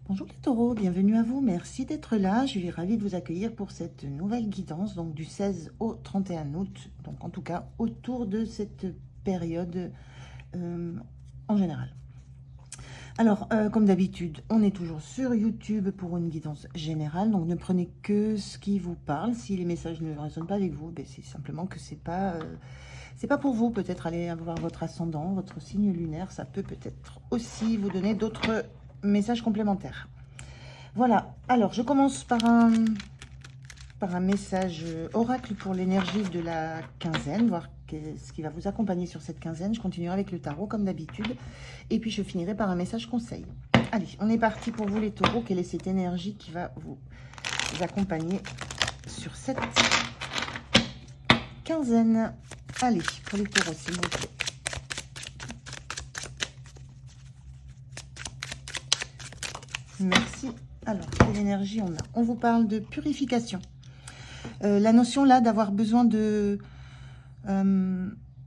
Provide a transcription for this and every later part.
Bonjour les taureaux, bienvenue à vous, merci d'être là, je suis ravie de vous accueillir pour cette nouvelle guidance, donc du 16 au 31 août, donc en tout cas autour de cette période en général. Alors, comme d'habitude, on est toujours sur YouTube pour une guidance générale, donc ne prenez que ce qui vous parle. Si les messages ne résonnent pas avec vous, ben c'est simplement que c'est pas pour vous. Peut-être aller voir votre ascendant, votre signe lunaire, ça peut peut-être aussi vous donner d'autres messages complémentaires. Voilà, alors je commence par un message oracle pour l'énergie de la quinzaine, voir ce qui va vous accompagner sur cette quinzaine. Je continuerai avec le tarot comme d'habitude. Et puis je finirai par un message conseil. Allez, on est parti pour vous les taureaux. Quelle est cette énergie qui va vous accompagner sur cette quinzaine? Allez, pour les taureaux, s'il vous plaît. Merci. Alors, quelle énergie on a? On vous parle de purification. La notion là d'avoir besoin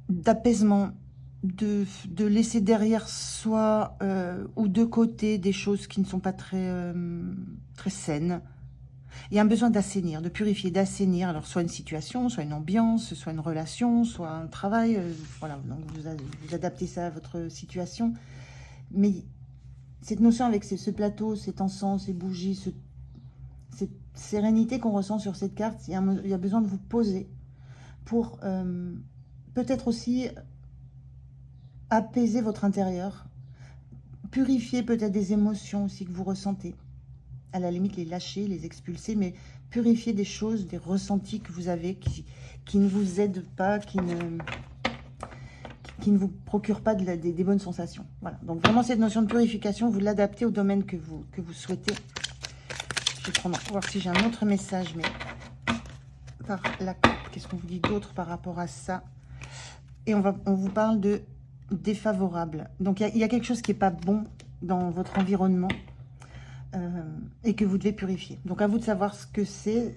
d'apaisement, de laisser derrière soi ou de côté des choses qui ne sont pas très saines. Il y a un besoin d'assainir, de purifier, d'assainir. Alors soit une situation, soit une ambiance, soit une relation, soit un travail. Voilà, donc vous adaptez ça à votre situation. Mais cette notion avec ce plateau, cet encens, ces bougies, cette sérénité qu'on ressent sur cette carte, il y a besoin de vous poser pour peut-être aussi apaiser votre intérieur, purifier peut-être des émotions aussi que vous ressentez, à la limite les lâcher, les expulser, mais purifier des choses, des ressentis que vous avez qui ne vous aident pas, qui ne vous procurent pas des bonnes sensations. Voilà, donc vraiment cette notion de purification, vous l'adaptez au domaine que vous souhaitez. Je vais prendre, voir si j'ai un autre message, mais par la coupe, qu'est-ce qu'on vous dit d'autre par rapport à ça? Et on vous parle de défavorable. Donc il y a quelque chose qui n'est pas bon dans votre environnement et que vous devez purifier. Donc à vous de savoir ce que c'est,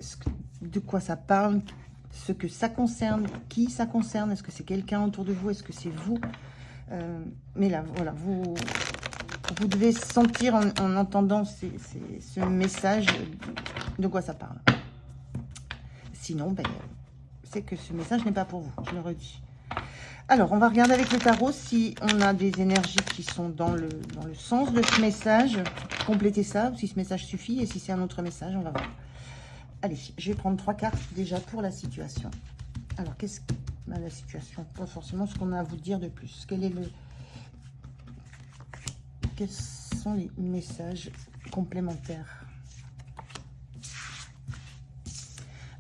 de quoi ça parle, ce que ça concerne, qui ça concerne, est-ce que c'est quelqu'un autour de vous, est-ce que c'est vous? Mais là, voilà, vous devez sentir en entendant ce message de quoi ça parle. Sinon, ben, c'est que ce message n'est pas pour vous, je le redis. Alors, on va regarder avec le tarot si on a des énergies qui sont dans le sens de ce message. Complétez ça, si ce message suffit, et si c'est un autre message, on va voir. Allez, je vais prendre 3 cartes déjà pour la situation. Alors, qu'est-ce que la situation? Pas forcément ce qu'on a à vous dire de plus. Quels sont les messages complémentaires?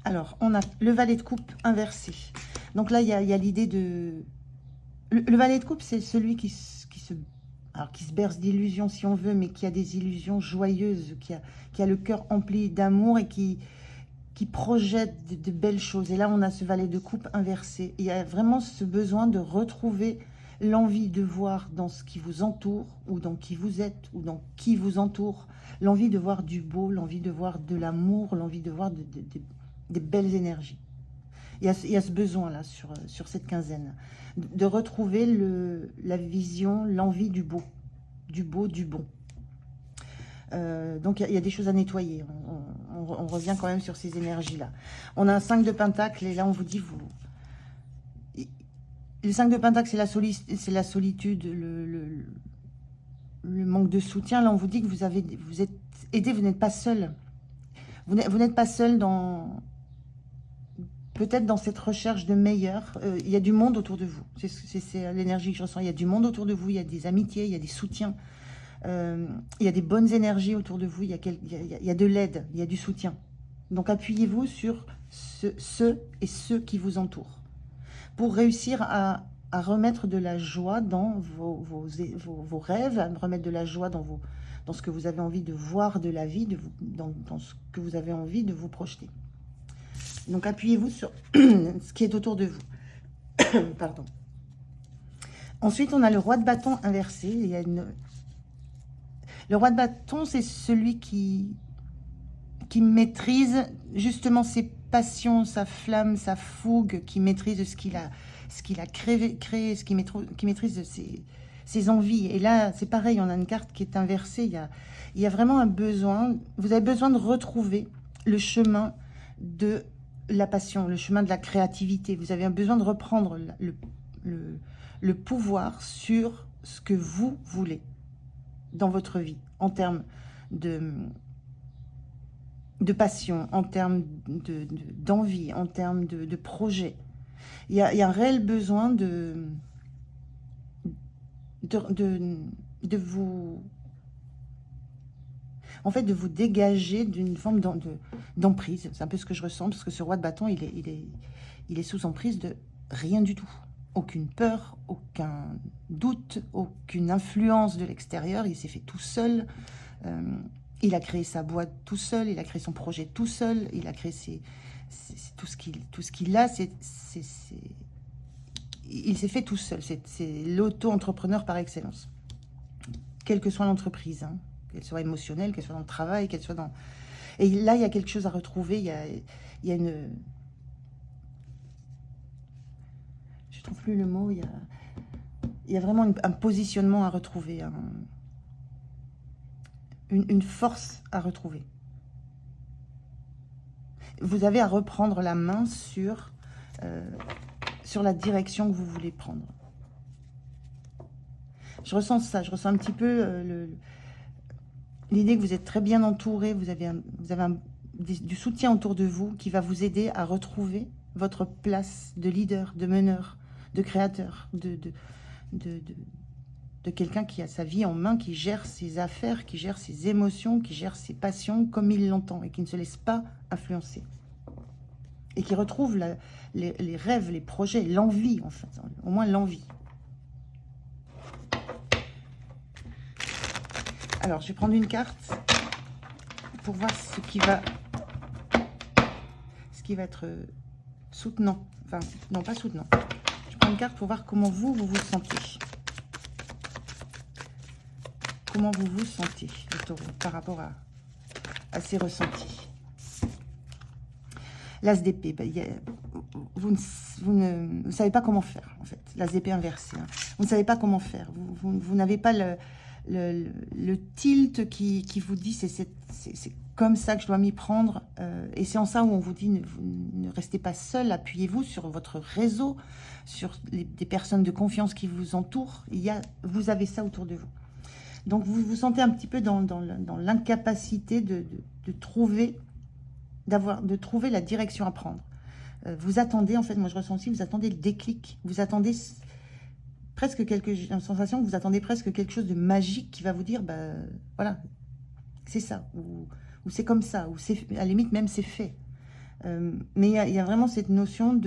Alors, on a le valet de coupe inversé. Donc là, il y a l'idée de... Le valet de coupe, c'est celui qui se berce d'illusions, si on veut, mais qui a des illusions joyeuses, qui a le cœur empli d'amour et qui projette de belles choses. Et là, on a ce valet de coupe inversé. Il y a vraiment ce besoin de retrouver l'envie de voir dans ce qui vous entoure, ou dans qui vous êtes, ou dans qui vous entoure, l'envie de voir du beau, l'envie de voir de l'amour, l'envie de voir des belles énergies. Il y a ce besoin-là sur cette quinzaine, de retrouver la vision, l'envie du beau, du bon. Donc, il y a des choses à nettoyer. On revient quand même sur ces énergies-là. On a un 5 de pentacle, et là, on vous dit, le 5 de pentacle, c'est la solitude, le manque de soutien. Là, on vous dit que vous êtes aidé, vous n'êtes pas seul. Vous n'êtes pas seul peut-être dans cette recherche de meilleur. Il y a du monde autour de vous. C'est l'énergie que je ressens. Il y a du monde autour de vous. Il y a des amitiés, il y a des soutiens. Il y a des bonnes énergies autour de vous. Il y a de l'aide, il y a du soutien. Donc, appuyez-vous sur ceux qui vous entourent pour réussir à remettre de la joie dans vos rêves, à remettre de la joie dans ce que vous avez envie de voir de la vie, dans ce que vous avez envie de vous projeter. Donc, appuyez-vous sur ce qui est autour de vous. Pardon. Ensuite, on a le roi de bâton inversé. Le roi de bâton, c'est celui qui maîtrise justement ses passions, sa flamme, sa fougue, qui maîtrise ce qu'il a créé, qui maîtrise ses envies. Et là, c'est pareil, on a une carte qui est inversée. Il y a vraiment un besoin, vous avez besoin de retrouver le chemin de la passion, le chemin de la créativité. Vous avez un besoin de reprendre le pouvoir sur ce que vous voulez dans votre vie, en termes de passion, en termes d'envie, en termes de projet. Il y a un réel besoin de vous... En fait, de vous dégager d'une forme d'emprise. C'est un peu ce que je ressens, parce que ce roi de bâton, il est sous emprise de rien du tout. Aucune peur, aucun doute, aucune influence de l'extérieur. Il s'est fait tout seul. Il a créé sa boîte tout seul. Il a créé son projet tout seul. Il a créé tout ce qu'il a. Il s'est fait tout seul. C'est l'auto-entrepreneur par excellence. Quelle que soit l'entreprise, hein. Qu'elle soit émotionnelle, qu'elle soit dans le travail, qu'elle soit dans... Et là, il y a quelque chose à retrouver, il y a une... Je trouve plus le mot, il y a vraiment un positionnement à retrouver, une force à retrouver. Vous avez à reprendre la main sur la direction que vous voulez prendre. Je ressens ça, je ressens un petit peu l'idée que vous êtes très bien entouré, vous avez du soutien autour de vous qui va vous aider à retrouver votre place de leader, de meneur, de créateur, de quelqu'un qui a sa vie en main, qui gère ses affaires, qui gère ses émotions, qui gère ses passions comme il l'entend et qui ne se laisse pas influencer. Et qui retrouve les rêves, les projets, l'envie en fait, au moins l'envie. Alors, je vais prendre une carte pour voir ce qui va être soutenant. Enfin, non, pas soutenant. Je prends une carte pour voir comment vous vous sentez. Comment vous vous sentez, le taureau, par rapport à ces ressentis. L'as d'épée, vous ne savez pas comment faire, en fait. L'as d'épée inversé. Hein. Vous ne savez pas comment faire. Vous n'avez pas le tilt qui vous dit c'est comme ça que je dois m'y prendre. Et c'est en ça où on vous dit ne restez pas seul, appuyez-vous sur votre réseau, sur des personnes de confiance qui vous entourent. Vous avez ça autour de vous. Donc vous vous sentez un petit peu dans l'incapacité de trouver la direction à prendre. Vous attendez, en fait, moi je ressens aussi, vous attendez le déclic, vous attendez presque j'ai une sensation que vous attendez presque quelque chose de magique qui va vous dire, voilà, c'est ça, ou c'est comme ça, ou à la limite même c'est fait. Mais il y a vraiment cette notion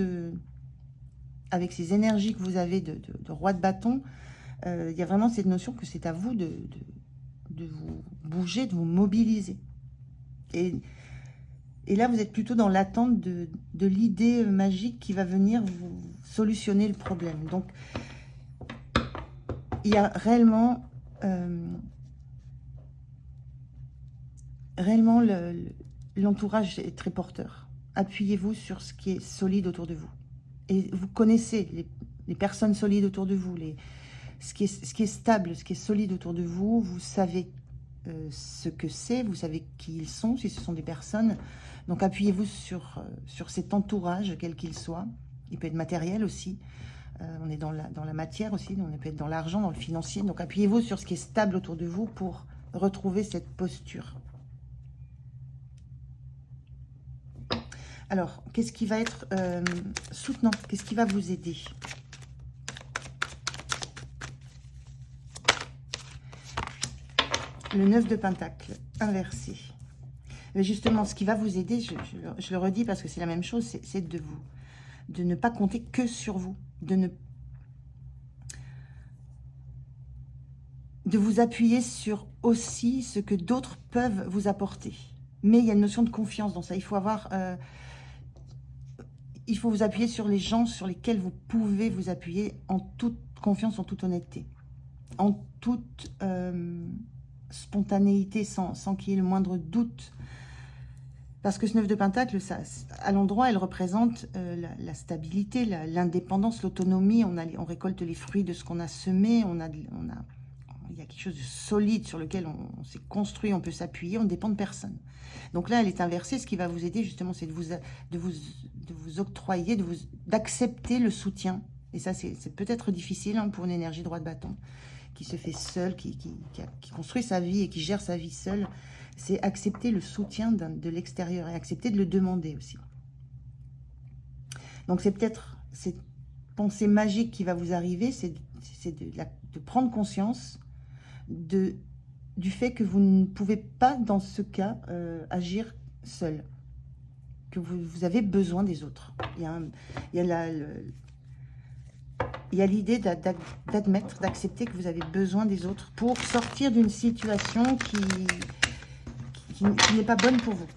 avec ces énergies que vous avez de roi de bâton, il y a vraiment cette notion que c'est à vous de vous bouger, de vous mobiliser. Et là, vous êtes plutôt dans l'attente de l'idée magique qui va venir vous solutionner le problème. Donc, il y a réellement l'entourage est très porteur. Appuyez-vous sur ce qui est solide autour de vous. Et vous connaissez les personnes solides autour de vous, ce qui est stable, ce qui est solide autour de vous. Vous savez ce que c'est, vous savez qui ils sont, si ce sont des personnes. Donc appuyez-vous sur cet entourage, quel qu'il soit. Il peut être matériel aussi. On est dans la matière aussi, on peut être dans l'argent, dans le financier. Donc appuyez-vous sur ce qui est stable autour de vous pour retrouver cette posture. Alors, qu'est-ce qui va être soutenant? Qu'est-ce qui va vous aider? Le 9 de Pentacle, inversé. Mais justement, ce qui va vous aider, je le redis parce que c'est la même chose, c'est de ne pas compter que sur vous. De vous appuyer sur aussi ce que d'autres peuvent vous apporter. Mais il y a une notion de confiance dans ça. Il faut vous appuyer sur les gens sur lesquels vous pouvez vous appuyer en toute confiance, en toute honnêteté. En toute spontanéité, sans qu'il y ait le moindre doute. Parce que ce 9 de Pentacle, ça, à l'endroit, elle représente la stabilité, l'indépendance, l'autonomie. On récolte les fruits de ce qu'on a semé, on il y a quelque chose de solide sur lequel on s'est construit, on peut s'appuyer, on ne dépend de personne. Donc là, elle est inversée. Ce qui va vous aider, justement, c'est de vous octroyer, d'accepter le soutien. Et ça, c'est peut-être difficile hein, pour une énergie droit de bâton, qui se fait seule, qui construit sa vie et qui gère sa vie seule. C'est accepter le soutien de l'extérieur et accepter de le demander aussi. Donc c'est peut-être cette pensée magique qui va vous arriver, c'est de prendre conscience du fait que vous ne pouvez pas, dans ce cas, agir seul. Que vous avez besoin des autres. Il y a l'idée d'admettre, d'accepter que vous avez besoin des autres pour sortir d'une situation qui n'est pas bonne pour vous,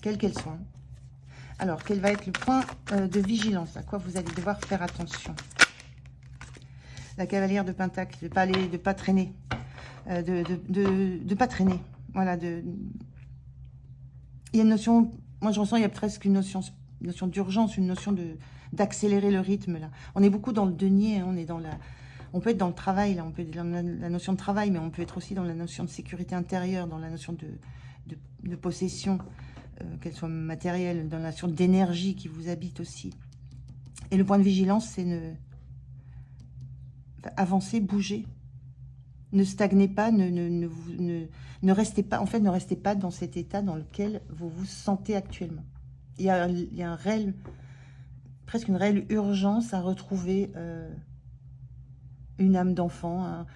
quelle qu'elle soit. Alors, quel va être le point de vigilance? À quoi vous allez devoir faire attention? La cavalière de Pentacle, de pas traîner, de pas traîner. Voilà, il y a une notion, moi je ressens, il y a presque une notion d'urgence, une notion d'accélérer le rythme là. On est beaucoup dans le denier, hein, on peut être dans le travail, là, on peut être dans la notion de travail, mais on peut être aussi dans la notion de sécurité intérieure, dans la notion de possession, qu'elle soit matérielle, dans la notion d'énergie qui vous habite aussi. Et le point de vigilance, c'est avancer, bouger. Ne stagnez pas, ne restez pas, en fait, ne restez pas dans cet état dans lequel vous vous sentez actuellement. Il y a un réel, presque une réelle urgence à retrouver une âme d'enfant, hein,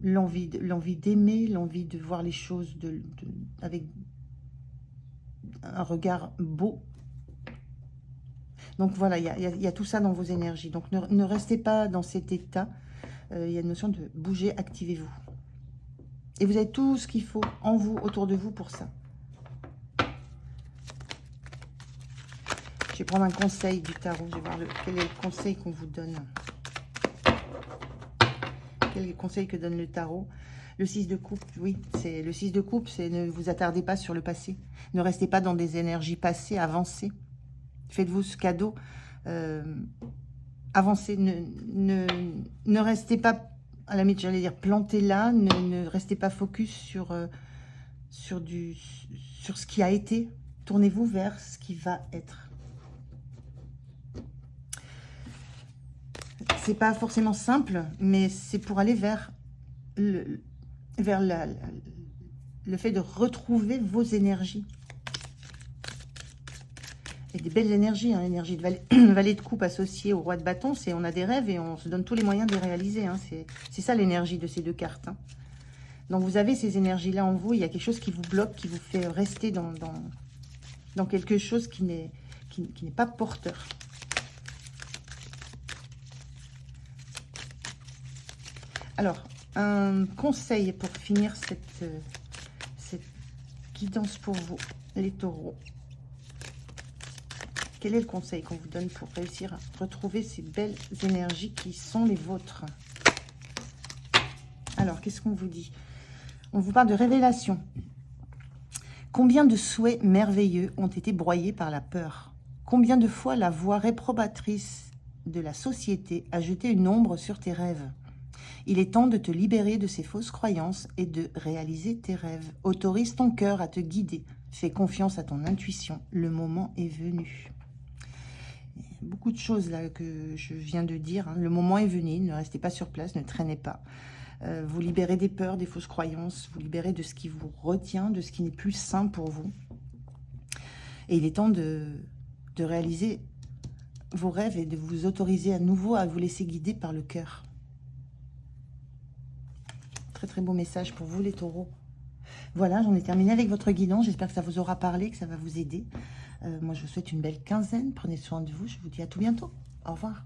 l'envie d'aimer, l'envie de voir les choses avec un regard beau. Donc voilà, il y a tout ça dans vos énergies. Donc ne restez pas dans cet état. Il y a une notion de bouger, activez-vous. Et vous avez tout ce qu'il faut en vous, autour de vous pour ça. Je vais prendre un conseil du tarot. Je vais voir quel est le conseil qu'on vous donne. Quel est le conseil que donne le tarot? Le 6 de coupe, oui. Le 6 de coupe, c'est ne vous attardez pas sur le passé. Ne restez pas dans des énergies passées, avancez. Faites-vous ce cadeau. Avancez. Ne restez pas, à la limite, j'allais dire, plantez là. Ne restez pas focus sur ce qui a été. Tournez-vous vers ce qui va être. C'est pas forcément simple, mais c'est pour aller vers le fait de retrouver vos énergies. Et des belles énergies, hein, l'énergie de valet de coupe associée au roi de bâton, c'est on a des rêves et on se donne tous les moyens de les réaliser. Hein, c'est ça l'énergie de ces deux cartes. Hein. Donc vous avez ces énergies-là en vous, il y a quelque chose qui vous bloque, qui vous fait rester dans quelque chose qui n'est pas porteur. Alors, un conseil pour finir cette guidance pour vous, les taureaux. Quel est le conseil qu'on vous donne pour réussir à retrouver ces belles énergies qui sont les vôtres? Alors, qu'est-ce qu'on vous dit? On vous parle de révélation. Combien de souhaits merveilleux ont été broyés par la peur? Combien de fois la voix réprobatrice de la société a jeté une ombre sur tes rêves? Il est temps de te libérer de ces fausses croyances et de réaliser tes rêves. Autorise ton cœur à te guider. Fais confiance à ton intuition. Le moment est venu. Il y a beaucoup de choses là que je viens de dire. Hein. Le moment est venu. Ne restez pas sur place. Ne traînez pas. Vous libérez des peurs, des fausses croyances. Vous libérez de ce qui vous retient, de ce qui n'est plus sain pour vous. Et il est temps de réaliser vos rêves et de vous autoriser à nouveau à vous laisser guider par le cœur. Très très beau message pour vous les taureaux. Voilà, j'en ai terminé avec votre guidance. J'espère que ça vous aura parlé, que ça va vous aider. Moi, je vous souhaite une belle quinzaine. Prenez soin de vous. Je vous dis à tout bientôt. Au revoir.